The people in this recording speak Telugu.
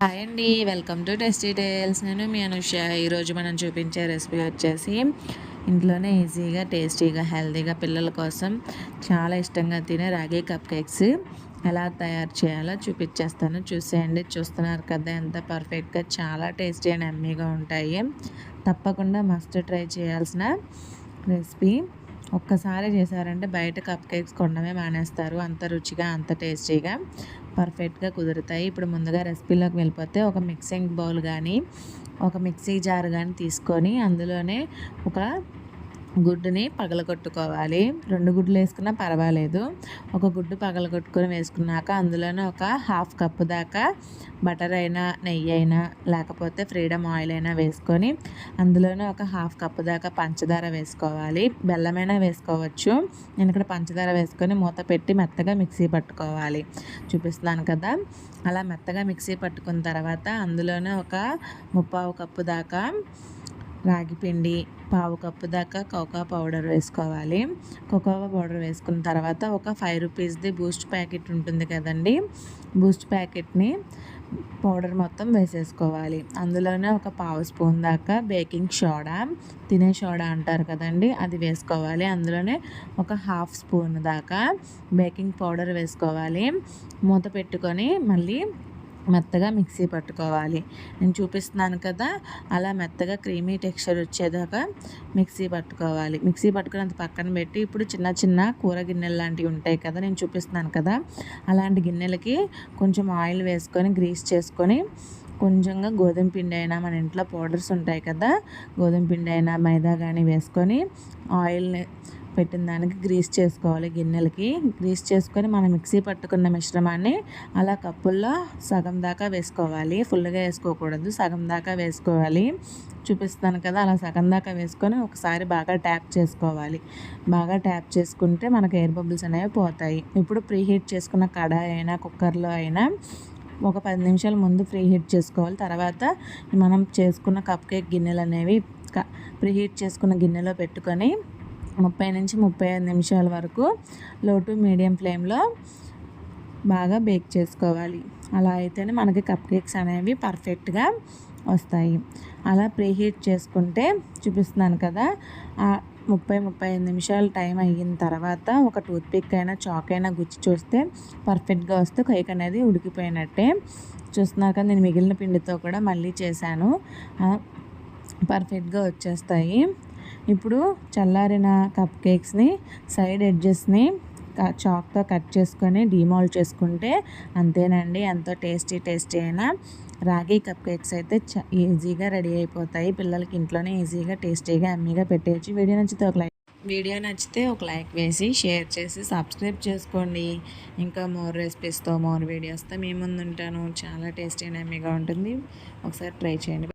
హాయ్ అండి, వెల్కమ్ టు టేస్టీ టేల్స్. నేను మీ అనుష. ఈరోజు మనం చూపించే రెసిపీ వచ్చేసి ఇంట్లోనే ఈజీగా టేస్టీగా హెల్తీగా పిల్లల కోసం చాలా ఇష్టంగా తినే రాగి కప్ కేక్స్ ఎలా తయారు చేయాలో చూపించేస్తాను. చూసేయండి. చూస్తున్నారు కదా ఎంత పర్ఫెక్ట్గా, చాలా టేస్టీ అండ్ ఎమ్మీగా ఉంటాయి. తప్పకుండా మస్ట్ ట్రై చేయాల్సిన రెసిపీ. ఒక్కసారి చేశారంటే బయట కప్ కేక్స్ కొనడమే మానేస్తారు. అంత రుచిగా అంత టేస్టీగా పర్ఫెక్ట్గా కుదురుతాయి. ఇప్పుడు ముందుగా రెసిపీలోకి వెళ్ళిపోతే ఒక మిక్సింగ్ బౌల్ కానీ ఒక మిక్సీ జార్ కానీ తీసుకొని అందులోనే ఒక గుడ్డుని పగలగొట్టుకోవాలి. 2 గుడ్లు వేసుకున్నా పర్వాలేదు. ఒక గుడ్డు పగలగొట్టుకొని వేసుకున్నాక అందులోనే ఒక హాఫ్ కప్పు దాకా బటర్ అయినా నెయ్యి అయినా లేకపోతే ఫ్రీడమ్ ఆయిల్ అయినా వేసుకొని అందులోనే ఒక హాఫ్ కప్పు దాకా పంచదార వేసుకోవాలి. బెల్లమైనా వేసుకోవచ్చు. నేను ఇక్కడ పంచదార వేసుకొని మూత పెట్టి మెత్తగా మిక్సీ పట్టుకోవాలి. చూపిస్తున్నాను కదా. అలా మెత్తగా మిక్సీ పట్టుకున్న తర్వాత అందులోనే ఒక 3/4 కప్పు దాకా రాగి పిండి, 1/4 కప్పు దాకా కోకో పౌడర్ వేసుకోవాలి. కోకో పౌడర్ వేసుకున్న తర్వాత ఒక 5 రూపీస్ది బూస్ట్ ప్యాకెట్ ఉంటుంది కదండి, బూస్ట్ ప్యాకెట్ని పౌడర్ మొత్తం వేసేసుకోవాలి. అందులోనే ఒక 1/2 స్పూన్ దాకా బేకింగ్ సోడా, తినే సోడా అంటారు కదండి, అది వేసుకోవాలి. అందులోనే ఒక 1/2 స్పూన్ దాకా బేకింగ్ పౌడర్ వేసుకోవాలి. మూత పెట్టుకొని మళ్ళీ మెత్తగా మిక్సీ పట్టుకోవాలి. నేను చూపిస్తున్నాను కదా, అలా మెత్తగా క్రీమీ టెక్స్చర్ వచ్చేదాకా మిక్సీ పట్టుకోవాలి. మిక్సీ పట్టుకుని అంత పక్కన పెట్టి ఇప్పుడు చిన్న చిన్న కూర గిన్నెలు లాంటివి ఉంటాయి కదా, నేను చూపిస్తున్నాను కదా, అలాంటి గిన్నెలకి కొంచెం ఆయిల్ వేసుకొని గ్రీస్ చేసుకొని కొంచెంగా గోధుమ పిండి అయినా, మన ఇంట్లో పౌడర్స్ ఉంటాయి కదా, గోధుమ పిండి అయినా మైదా కానీ వేసుకొని ఆయిల్ని పెట్టిన దానికి గ్రీస్ చేసుకోవాలి. గిన్నెలకి గ్రీస్ చేసుకొని మనం మిక్సీ పట్టుకున్న మిశ్రమాన్ని అలా కప్పుల్లో సగం దాకా వేసుకోవాలి. ఫుల్గా వేసుకోకూడదు, సగం దాకా వేసుకోవాలి. చూపిస్తాను కదా, అలా సగం దాకా వేసుకొని ఒకసారి బాగా ట్యాప్ చేసుకోవాలి. బాగా ట్యాప్ చేసుకుంటే మనకు ఎయిర్ బబుల్స్ అనేవి పోతాయి. ఇప్పుడు ప్రీహీట్ చేసుకున్న కడాయి అయినా కుక్కర్లో అయినా ఒక 10 నిమిషాల ముందు ప్రీహీట్ చేసుకోవాలి. తర్వాత మనం చేసుకున్న కప్ కేక్ గిన్నెలు అనేవి ప్రీహీట్ చేసుకున్న గిన్నెలో పెట్టుకొని 30 నుంచి 35 నిమిషాల వరకు లో టు మీడియం ఫ్లేమ్లో బాగా బేక్ చేసుకోవాలి. అలా అయితేనే మనకి కప్ కేక్స్ అనేవి పర్ఫెక్ట్గా వస్తాయి. అలా ప్రీహీట్ చేసుకుంటే చూపిస్తున్నాను కదా, 30-35 నిమిషాలు టైం అయిన తర్వాత ఒక టూత్పిక్ అయినా చాక్ అయినా గుచ్చి చూస్తే పర్ఫెక్ట్గా వస్తే కేక్ అనేది ఉడికిపోయినట్టే. చూస్తున్నారు కదా, నేను మిగిలిన పిండితో కూడా మళ్ళీ చేశాను, పర్ఫెక్ట్గా వచ్చేస్తాయి. ఇప్పుడు చల్లారిన కప్ కేక్స్ని సైడ్ ఎడ్జెస్ని చాక్తో కట్ చేసుకొని డీమోల్డ్ చేసుకుంటే అంతేనండి. ఎంతో టేస్టీ అయిన రాగి కప్ కేక్స్ అయితే ఈజీగా రెడీ అయిపోతాయి. పిల్లలకి ఇంట్లోనే ఈజీగా టేస్టీగా అమ్మీగా పెట్టేయచ్చు. వీడియో నచ్చితే ఒక లైక్ వేసి షేర్ చేసి సబ్స్క్రైబ్ చేసుకోండి. ఇంకా మోర్ రెసిపీస్తో మోర్ వీడియోస్తో మీ ముందు ఉంటాను. చాలా టేస్టీ అండ్ అమ్మీగా ఉంటుంది. ఒకసారి ట్రై చేయండి.